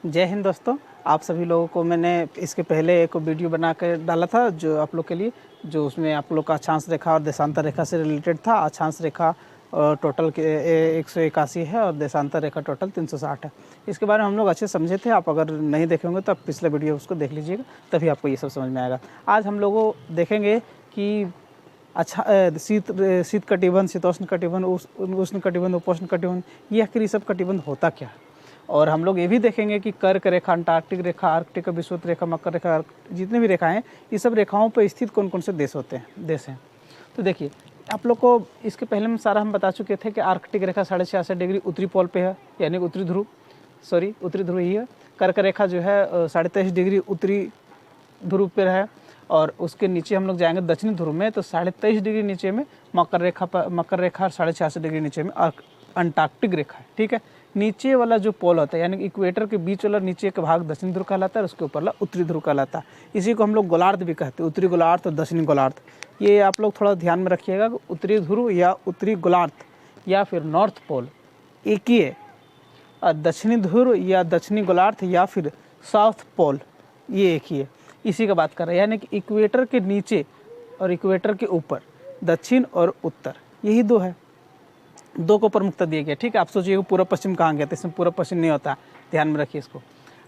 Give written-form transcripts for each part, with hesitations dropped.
जय हिंद दोस्तों। आप सभी लोगों को मैंने इसके पहले एक वीडियो बना कर डाला था जो आप लोग के लिए, जो उसमें आप लोग का अक्षांश रेखा और देशांतर रेखा से रिलेटेड था। अक्षांश रेखा टोटल 181 है और देशांतर रेखा टोटल 360 है। इसके बारे में हम लोग अच्छे समझे थे। आप अगर नहीं देखे होंगे तो आप पिछले वीडियो उसको देख लीजिएगा, तभी आपको ये सब समझ में आएगा। आज हम लोगों देखेंगे कि अच्छा शीत कटिबंध, शीतोष्ण कटिबंध, उष्ण कटिबंध, उपोष्ण कटिबंध, ये आखिर ये सब कटिबंध होता क्या है। और हम लोग ये भी देखेंगे कि कर्क रेखा, अंटार्कटिक रेखा, आर्कटिक विषुवत रेखा, मकर रेखा, जितने भी रेखाएं, ये सब रेखाओं पर स्थित कौन कौन से देश हैं। तो देखिए, आप लोग को इसके पहले में सारा हम बता चुके थे कि आर्कटिक रेखा 66.5 डिग्री उत्तरी पोल पे है, यानी उत्तरी ध्रुव ही है। कर्क रेखा जो है 23.5 डिग्री उत्तरी ध्रुव पर है, और उसके नीचे हम लोग जाएंगे दक्षिणी ध्रुव में, तो 23.5 डिग्री नीचे में मकर रेखा और 86.5 डिग्री नीचे में अंटार्कटिक रेखा है। ठीक है, नीचे वाला जो पोल होता है, यानी इक्वेटर के बीच वाला नीचे का भाग दक्षिणी ध्रुव कहलाता है, और उसके ऊपर वाला उत्तरी ध्रुव कहलाता है। इसी को हम लोग गोलार्ध भी कहते हैं, उत्तरी गोलार्ध और दक्षिणी गोलार्ध। ये आप लोग थोड़ा ध्यान में रखिएगा, उत्तरी ध्रुव या उत्तरी गोलार्ध या फिर नॉर्थ पोल एक ही है, और दक्षिणी ध्रुव या दक्षिणी गोलार्ध या फिर साउथ पोल ये एक ही है। इसी का बात कर रहे हैं, यानी कि इक्वेटर के नीचे और इक्वेटर के ऊपर दक्षिण और उत्तर, यही दो है। दो को प्रमुखता दिया गया। ठीक है, आप सोचिए पूर्व पश्चिम कहाँ गया, तो इसमें पूर्व पश्चिम नहीं होता, ध्यान में रखिए इसको।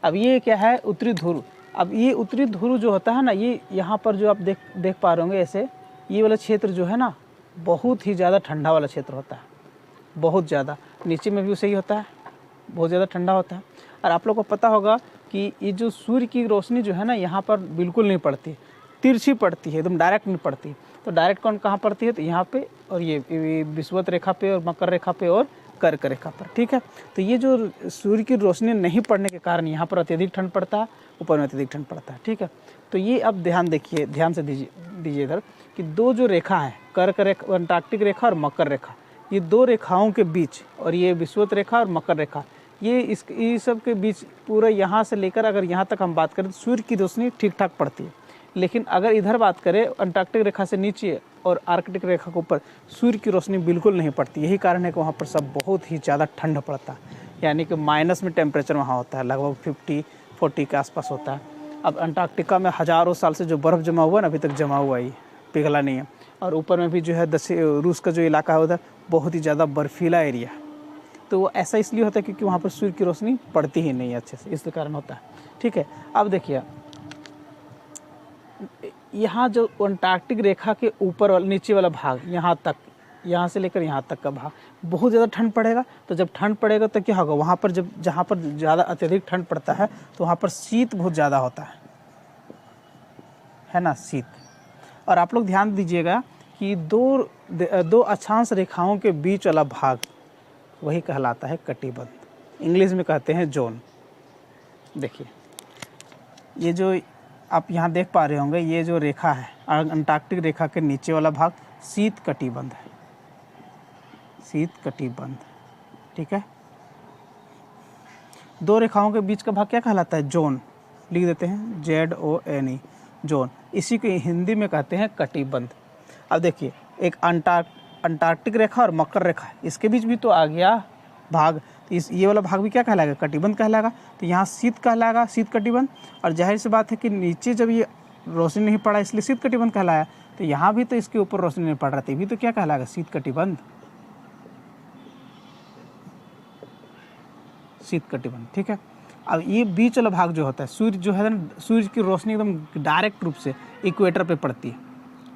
अब ये क्या है, उत्तरी ध्रुव। अब ये उत्तरी ध्रुव जो होता है ना, ये यहाँ पर जो आप देख पा रहे होंगे ऐसे, ये वाला क्षेत्र जो है ना, बहुत ही ज़्यादा ठंडा वाला क्षेत्र होता है, बहुत ज़्यादा। नीचे में भी सही होता है, बहुत ज़्यादा ठंडा होता है। और आप लोग को पता होगा कि ये जो सूर्य की रोशनी जो है ना, यहाँ पर बिल्कुल नहीं पड़ती, तिरछी पड़ती है, एकदम डायरेक्ट नहीं पड़ती। तो डायरेक्ट कौन कहाँ पड़ती है, तो यहाँ पे, और ये विषुवत रेखा पे और मकर रेखा पे और कर्क रेखा पर। ठीक है, तो ये जो सूर्य की रोशनी नहीं पड़ने के कारण यहाँ पर अत्यधिक ठंड पड़ता है, ऊपर में अत्यधिक ठंड पड़ता है। ठीक है, तो ये अब ध्यान से दीजिए इधर कि दो जो रेखा है, कर्क रेखा, अंटार्कटिक रेखा और मकर रेखा, ये दो रेखाओं के बीच, और ये विषुवत रेखा और मकर रेखा, ये सब के बीच पूरा यहाँ से लेकर अगर यहाँ तक हम बात करें तो सूर्य की रोशनी ठीक ठाक पड़ती है। लेकिन अगर इधर बात करें अंटार्कटिक रेखा से नीचे और आर्कटिक रेखा के ऊपर, सूर्य की रोशनी बिल्कुल नहीं पड़ती। यही कारण है कि वहाँ पर सब बहुत ही ज़्यादा ठंड पड़ता है, यानी कि माइनस में टेम्परेचर वहाँ होता है, लगभग 50-40 के आसपास होता है। अब अंटार्कटिका में हज़ारों साल से जो बर्फ़ जमा हुआ ना, अभी तक जमा हुआ ही पिघला नहीं है। और ऊपर में भी जो है रूस का जो इलाका है उधर बहुत ही ज़्यादा बर्फीला एरिया है। तो वो ऐसा इसलिए होता है क्योंकि वहाँ पर सूर्य की रोशनी पड़ती ही नहीं है अच्छे से, इस कारण होता है। ठीक है, अब देखिए यहाँ जो अंटार्कटिक रेखा के ऊपर वाला नीचे वाला भाग, यहाँ तक, यहाँ से लेकर यहाँ तक का भाग बहुत ज़्यादा ठंड पड़ेगा। तो जब ठंड पड़ेगा तो क्या होगा, वहाँ पर जहाँ पर ज़्यादा अत्यधिक ठंड पड़ता है तो वहाँ पर शीत बहुत ज़्यादा होता है ना, शीत। और आप लोग ध्यान दीजिएगा कि दो अक्षांश रेखाओं के बीच वाला भाग वही कहलाता है कटिबंध, इंग्लिश में कहते हैं जोन। देखिए, ये जो आप यहाँ देख पा रहे होंगे, ये जो रेखा है अंटार्कटिक रेखा के नीचे वाला भाग शीत कटिबंध है, शीत कटिबंध। ठीक है, दो रेखाओं के बीच का भाग क्या कहलाता है, जोन। लिख देते हैं ZONE, जोन। इसी को हिंदी में कहते हैं कटिबंध। अब देखिए, एक अंटार्कटिक रेखा और मकर रेखा, इसके बीच भी तो आ गया भाग, ये वाला भाग भी क्या कहलाएगा, कटिबंध कहलाएगा। तो यहाँ शीत कहलाएगा, शीत कटिबंध। और जाहिर सी बात है कि नीचे जब ये रोशनी नहीं पड़ा इसलिए शीत कटिबंध कहलाया, तो यहाँ भी तो इसके ऊपर रोशनी नहीं पड़ रहा था, भी तो क्या कहलाएगा, शीत कटिबंध, शीत कटिबंध। ठीक है, अब ये बीच वाला भाग जो होता है, सूर्य जो है ना, सूर्य की रोशनी एकदम डायरेक्ट रूप से इक्वेटर पे पड़ती है,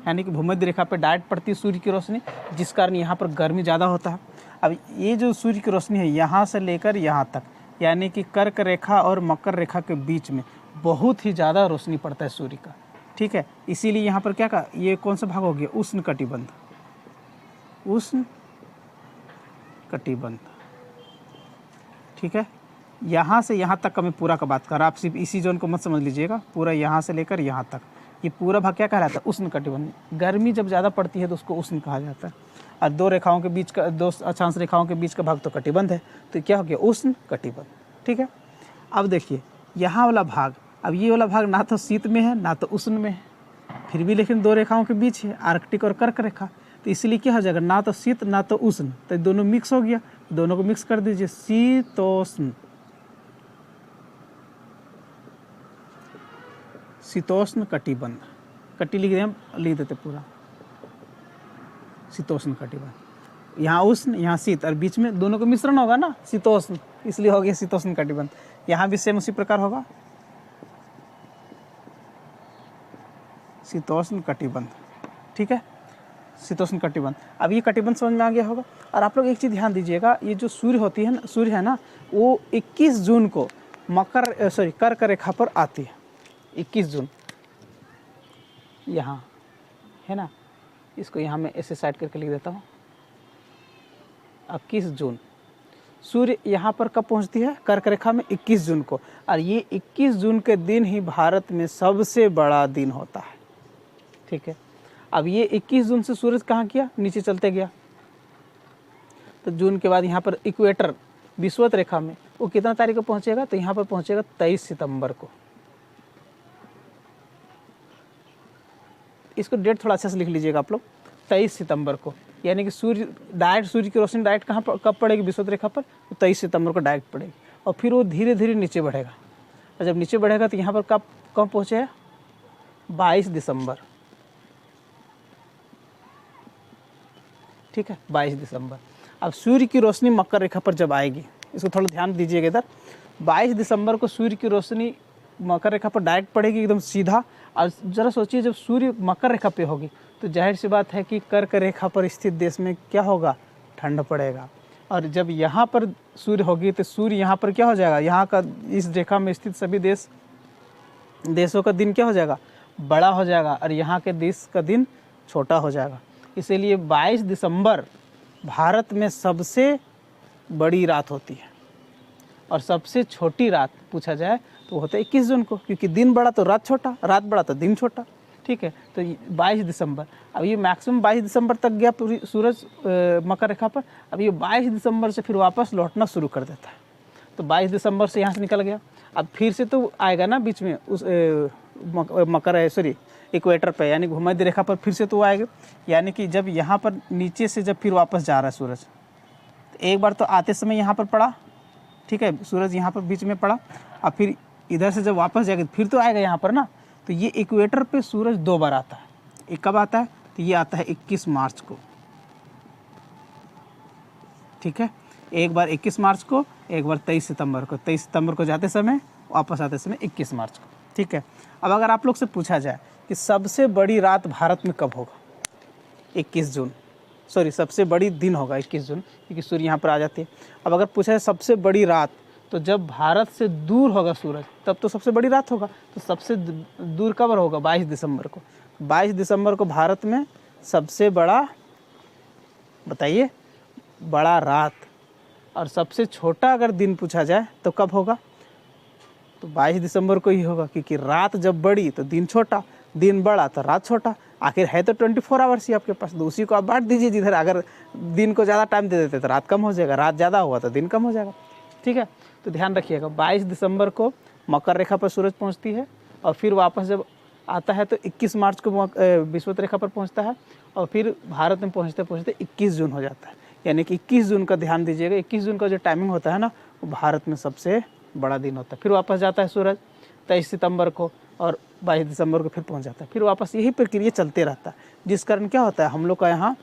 यानी कि भूमध्य रेखा पे डायरेक्ट पड़ती है सूर्य की रोशनी, जिस कारण यहाँ पर गर्मी ज़्यादा होता है। अब ये जो सूर्य की रोशनी है यहाँ से लेकर यहाँ तक, यानी कि कर्क रेखा और मकर रेखा के बीच में बहुत ही ज़्यादा रोशनी पड़ता है सूर्य का। ठीक है, इसीलिए यहाँ पर क्या कहा, ये कौन सा भाग हो गया, उष्ण कटिबंध, उष्ण कटिबंध। ठीक है, यहाँ से यहाँ तक का मैं पूरा का बात कर रहा, आप सिर्फ इसी जोन को मत समझ लीजिएगा, पूरा यहाँ से लेकर यहाँ तक ये पूरा भाग क्या कहलाता है, उष्ण कटिबंध। गर्मी जब ज़्यादा पड़ती है तो उसको उष्ण कहा जाता है। और दो रेखाओं के बीच का, दो अक्षांश रेखाओं के बीच का भाग तो कटिबंध है, तो क्या हो गया, उष्ण कटिबंध। ठीक है, अब देखिए यहाँ वाला भाग, अब ये वाला भाग ना तो शीत में है ना तो उष्ण में है, फिर भी लेकिन दो रेखाओं के बीच है, आर्कटिक और कर्क रेखा, तो इसलिए क्या हो जाएगा, ना तो शीत ना तो उष्ण, तो दोनों मिक्स हो गया। दोनों को मिक्स कर दीजिए, शीतोष्ण, शीतोष्ण कटिबंध, कटी लिख देते पूरा, शीतोष्ण कटिबंध। यहाँ उष्ण, यहाँ शीत, और बीच में दोनों का मिश्रण होगा ना, शीतोष्ण, इसलिए हो गया शीतोष्ण कटिबंध। यहाँ भी सेम उसी प्रकार होगा, शीतोष्ण कटिबंध। ठीक है, शीतोष्ण कटिबंध। अब ये कटिबंध समझ में आ गया होगा। और आप लोग एक चीज़ ध्यान दीजिएगा, ये जो सूर्य होती है ना, सूर्य है ना, वो 21 जून को कर्क रेखा पर आती है। 21 जून यहाँ है ना, इसको यहाँ मैं ऐसे साइड करके लिख देता हूँ। 21 जून सूर्य यहाँ पर कब पहुँचती है? कर्क रेखा में 21 जून को। और ये 21 जून के दिन ही भारत में सबसे बड़ा दिन होता है। ठीक है, अब ये 21 जून से सूरज कहाँ किया? नीचे चलते गया। तो जून के बाद यहाँ पर इक्वेटर विषुवत रेखा में वो कितना तारीख को पहुँचेगा? तो यहाँ पर पहुँचेगा 23 सितंबर को। इसको डेट थोड़ा अच्छे से लिख लीजिएगा आप लोग, 23 सितंबर को। यानी कि सूर्य की रोशनी डायरेक्ट कहाँ पर कब पड़ेगी? विषुवत रेखा पर, तो 23 सितंबर को डायरेक्ट पड़ेगी। और फिर वो धीरे धीरे नीचे बढ़ेगा, और जब नीचे बढ़ेगा तो यहाँ पर कब पहुँचेगा? 22 दिसंबर। ठीक है, 22 दिसंबर। अब सूर्य की रोशनी मकर रेखा पर जब आएगी, इसको थोड़ा ध्यान दीजिएगा इधर, 22 दिसंबर को सूर्य की रोशनी मकर रेखा पर डायरेक्ट पड़ेगी एकदम सीधा। और ज़रा सोचिए, जब सूर्य मकर रेखा पे होगी तो जाहिर सी बात है कि कर्क रेखा पर स्थित देश में क्या होगा? ठंड पड़ेगा। और जब यहाँ पर सूर्य होगी तो सूर्य यहाँ पर क्या हो जाएगा? यहाँ का इस रेखा में स्थित सभी देशों का दिन क्या हो जाएगा? बड़ा हो जाएगा, और यहाँ के देश का दिन छोटा हो जाएगा। इसीलिए 22 दिसंबर भारत में सबसे बड़ी रात होती है, और सबसे छोटी रात पूछा जाए तो होता है 21 जून को, क्योंकि दिन बड़ा तो रात छोटा, रात बड़ा तो दिन छोटा। ठीक है, तो 22 दिसंबर। अब ये मैक्सिमम 22 दिसंबर तक गया पूरी सूरज मकर रेखा पर। अब ये 22 दिसंबर से फिर वापस लौटना शुरू कर देता है। तो 22 दिसंबर से यहाँ से निकल गया, अब फिर से तो आएगा ना बीच में उस इक्वेटर पे, यानी भूमध्य रेखा पर फिर से तो आएगा। यानी कि जब यहाँ पर नीचे से जब फिर वापस जा रहा है सूरज, तो एक बार तो आते समय यहाँ पर पड़ा, ठीक है, सूरज यहाँ पर बीच में पड़ा, और फिर इधर से जब वापस जाएगा फिर तो आएगा यहाँ पर ना। तो ये इक्वेटर पे सूरज 2 बार आता है। एक कब आता है? तो ये आता है 21 मार्च को। ठीक है, एक बार 21 मार्च को, एक बार 23 सितंबर को। 23 सितंबर को जाते समय, वापस आते समय 21 मार्च को। ठीक है, अब अगर आप लोग से पूछा जाए कि सबसे बड़ी रात भारत में कब होगा? 21 जून, सबसे बड़ी दिन होगा 21 जून, क्योंकि सूर्य यहाँ पर आ जाती है। अब अगर पूछा जाए सबसे बड़ी रात, तो जब भारत से दूर होगा सूरज तब तो सबसे बड़ी रात होगा। तो सबसे दूर कब होगा? 22 दिसंबर को। 22 दिसंबर को भारत में सबसे बड़ा, बताइए, बड़ा रात। और सबसे छोटा अगर दिन पूछा जाए तो कब होगा? तो 22 दिसंबर को ही होगा, क्योंकि रात जब बड़ी तो दिन छोटा, दिन बड़ा तो रात छोटा। आखिर है तो 24 आवर्स ही आपके पास, तो उसी को आप बांट दीजिए। जिधर अगर दिन को ज़्यादा टाइम दे देते तो रात कम हो जाएगा, रात ज़्यादा हुआ तो दिन कम हो जाएगा। ठीक है, तो ध्यान रखिएगा, 22 दिसंबर को मकर रेखा पर सूरज पहुंचती है, और फिर वापस जब आता है तो 21 मार्च को विषुवत रेखा पर पहुंचता है, और फिर भारत में पहुंचते पहुंचते 21 जून हो जाता है। यानी कि 21 जून का ध्यान दीजिएगा, 21 जून का जो टाइमिंग होता है ना, वो भारत में सबसे बड़ा दिन होता है। फिर वापस जाता है सूरज 23 सितंबर को, और 22 दिसंबर को फिर पहुंच जाता है। फिर वापस यही प्रक्रिया चलते रहता है, जिस कारण क्या होता है, हम लोग का यहाँ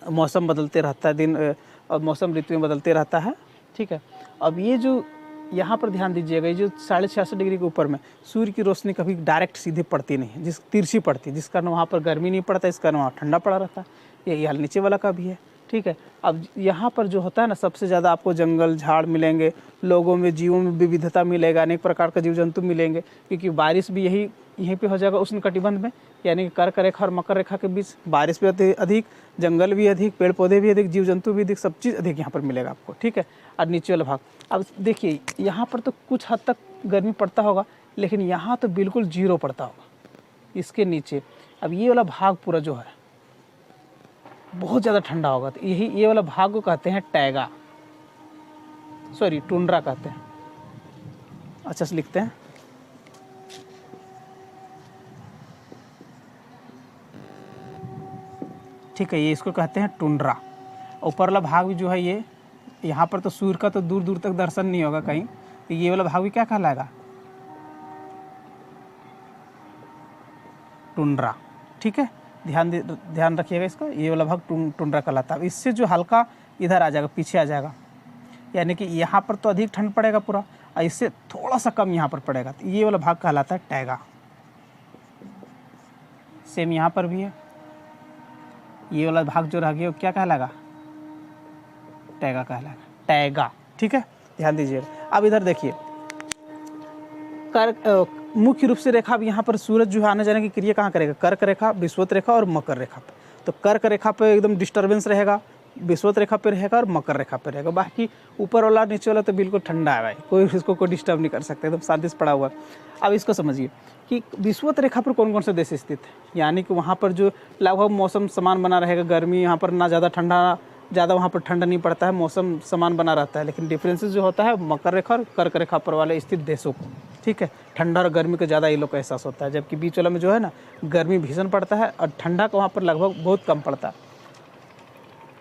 मौसम बदलते रहता है, दिन और मौसम ऋतु में बदलते रहता है। ठीक है, अब ये जो यहाँ पर ध्यान दीजिएगा, ये जो 66.5 डिग्री के ऊपर में सूर्य की रोशनी कभी डायरेक्ट सीधे पड़ती नहीं है, तिरछी पड़ती है, जिस कारण वहाँ पर गर्मी नहीं पड़ता, इस कारण वहाँ ठंडा पड़ा रहता है। यही हाल नीचे वाला का भी है। ठीक है, अब यहाँ पर जो होता है ना, सबसे ज़्यादा आपको जंगल झाड़ मिलेंगे, लोगों में जीवों में विविधता मिलेगा, अनेक प्रकार के जीव जंतु मिलेंगे, क्योंकि बारिश भी यहीं पे हो जाएगा उष्ण कटिबंध में। यानी कि कर्क रेखा और मकर रेखा के बीच बारिश भी अधिक, जंगल भी अधिक, पेड़ पौधे भी अधिक, जीव जंतु भी अधिक, सब चीज़ अधिक यहाँ पर मिलेगा आपको। ठीक है, और नीचे वाला भाग, अब देखिए यहाँ पर तो कुछ हद तक गर्मी पड़ता होगा, लेकिन यहाँ तो बिल्कुल 0 पड़ता होगा इसके नीचे। अब ये वाला भाग पूरा जो है बहुत ज़्यादा ठंडा होगा, तो ये वाला भाग को कहते हैं टैगा, टुंड्रा कहते हैं। अच्छा से लिखते हैं, ठीक है, ये इसको कहते हैं टुंड्रा। ऊपर वाला भाग भी जो है, ये यहाँ पर तो सूर्य का तो दूर दूर तक दर्शन नहीं होगा कहीं, तो ये वाला भाग भी क्या कहलाएगा? टुंड्रा, ठीक है। ध्यान रखिएगा इसका, ये वाला भाग टुंड्रा कहलाता है। इससे जो हल्का इधर आ जाएगा, पीछे आ जाएगा, यानी कि यहाँ पर तो अधिक ठंड पड़ेगा पूरा, और इससे थोड़ा सा कम यहाँ पर पड़ेगा, तो ये वाला भाग कहलाता है टैगा। सेम यहाँ पर भी है, ये वाला भाग जो रह गया वो क्या कहलाएगा, टैगा कहलाएगा, टैगा, ठीक है। ध्यान दीजिएगा। अब इधर देखिए, मुख्य रूप से रेखा अब यहाँ पर सूरज जो है आने जाने की क्रिया कहाँ करेगा, कर्क रेखा, विषुवत रेखा और मकर रेखा पे। तो कर्क रेखा पे एकदम डिस्टर्बेंस रहेगा, विषुवत रेखा पे रहेगा और मकर रेखा पे रहेगा। बाकी ऊपर वाला नीचे वाला तो बिल्कुल ठंडा है भाई, कोई इसको कोई डिस्टर्ब नहीं कर सकता, एकदम शांति से पड़ा हुआ है। अब इसको समझिए कि विषुवत रेखा पर कौन कौन से देश स्थित है, यानी कि वहाँ पर जो लगभग मौसम समान बना रहेगा, गर्मी यहाँ पर ना ज़्यादा ठंडा, ज़्यादा वहाँ पर ठंडा नहीं पड़ता है, मौसम समान बना रहता है। लेकिन डिफरेंसेस जो होता है मकर रेखा और कर्क रेखा पर वाले स्थित देशों को, ठीक है। ठंडा और गर्मी का ज़्यादा ये लोग का एहसास होता है, जबकि बीच वाला में जो है ना गर्मी भीषण पड़ता है और ठंडा का वहाँ पर लगभग बहुत कम पड़ता है।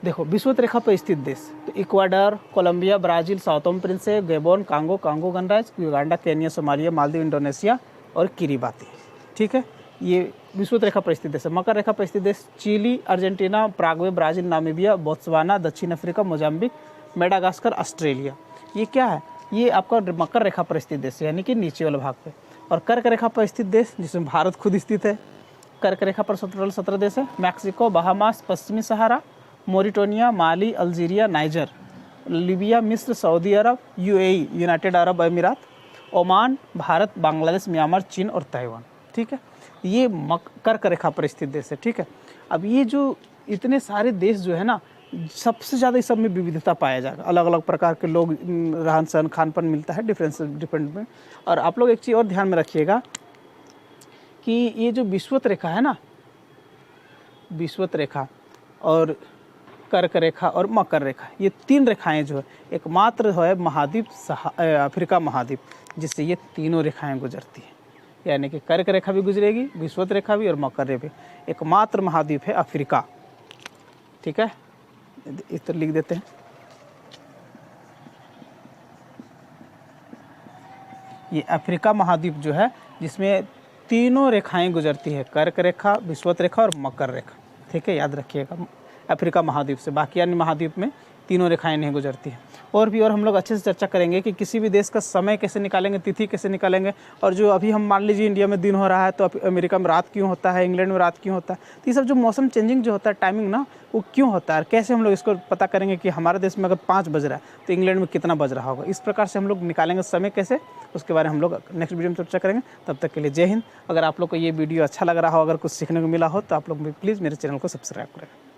देखो विषुवत रेखा पर स्थित देश तो Ecuador, Colombia, Brazil, Sao Principe, Gabon, Congo गणराज्य, Uganda, Kenya, Somalia, Maldives, Indonesia और किरिबाती, ठीक है। ये विषुवत रेखा पर स्थित देश है। मकर रेखा पर स्थित देश Chile, Argentina, Paraguay, Brazil, Namibia, Botswana, दक्षिण अफ्रीका, मोजाम्बिक, मेडागास्कर, ऑस्ट्रेलिया। ये क्या है, ये आपका मकर रेखा पर स्थित देश है, यानी कि नीचे वाले भाग पे। और कर्क रेखा पर स्थित देश जिसमें भारत खुद स्थित है, कर्क रेखा पर 17 देश है, मैक्सिको, बहामास, पश्चिमी सहारा, मोरिटानिया, माली, अल्जीरिया, नाइजर, लीबिया, मिस्र, सऊदी अरब, यूएई, यूनाइटेड अरब अमीरात, ओमान, भारत, बांग्लादेश, म्यांमार, चीन और ताइवान, ठीक है। ये कर्क रेखा पर स्थित देश है, ठीक है। अब ये जो इतने सारे देश जो है ना, सबसे ज़्यादा इस सब में विविधता पाया जाएगा, अलग अलग प्रकार के लोग, रहन सहन, खान पान मिलता है, डिफरेंट में। और आप लोग एक चीज़ और ध्यान में रखिएगा कि ये जो विषुवत रेखा है ना, विषुवत रेखा और कर्क रेखा और मकर रेखा, ये 3 रेखाएं जो है एकमात्र है महाद्वीप अफ्रीका महाद्वीप, जिससे ये तीनों रेखाएं गुजरती हैं, यानी कि कर्क रेखा भी गुजरेगी, विषुवत रेखा भी और मकर रेखा भी। एकमात्र महाद्वीप है अफ्रीका, ठीक है। इस तरह लिख देते हैं, ये अफ्रीका महाद्वीप जो है जिसमें तीनों रेखाएं गुजरती है, कर्क रेखा, विषुवत रेखा और मकर रेखा, ठीक है। याद रखिएगा अफ्रीका महाद्वीप से, बाकी अन्य महाद्वीप में तीनों रेखाएं नहीं गुजरती हैं। और हम लोग अच्छे से चर्चा करेंगे कि किसी भी देश का समय कैसे निकालेंगे, तिथि कैसे निकालेंगे, और जो अभी हम मान लीजिए इंडिया में दिन हो रहा है तो अमेरिका में रात क्यों होता है, इंग्लैंड में रात क्यों होता है, तो ये सब जो मौसम चेंजिंग जो होता है, टाइमिंग ना, वो क्यों होता है, कैसे हम लोग इसको पता करेंगे कि हमारे देश में अगर 5 बज रहा है तो इंग्लैंड में कितना बज रहा होगा। इस प्रकार से हम लोग निकालेंगे समय कैसे, उसके बारे में हम लोग नेक्स्ट वीडियो में चर्चा करेंगे। तब तक के लिए जय हिंद। अगर आप लोग को ये वीडियो अच्छा लग रहा हो, अगर कुछ सीखने को मिला हो तो आप लोग प्लीज़ मेरे चैनल को सब्सक्राइब करें।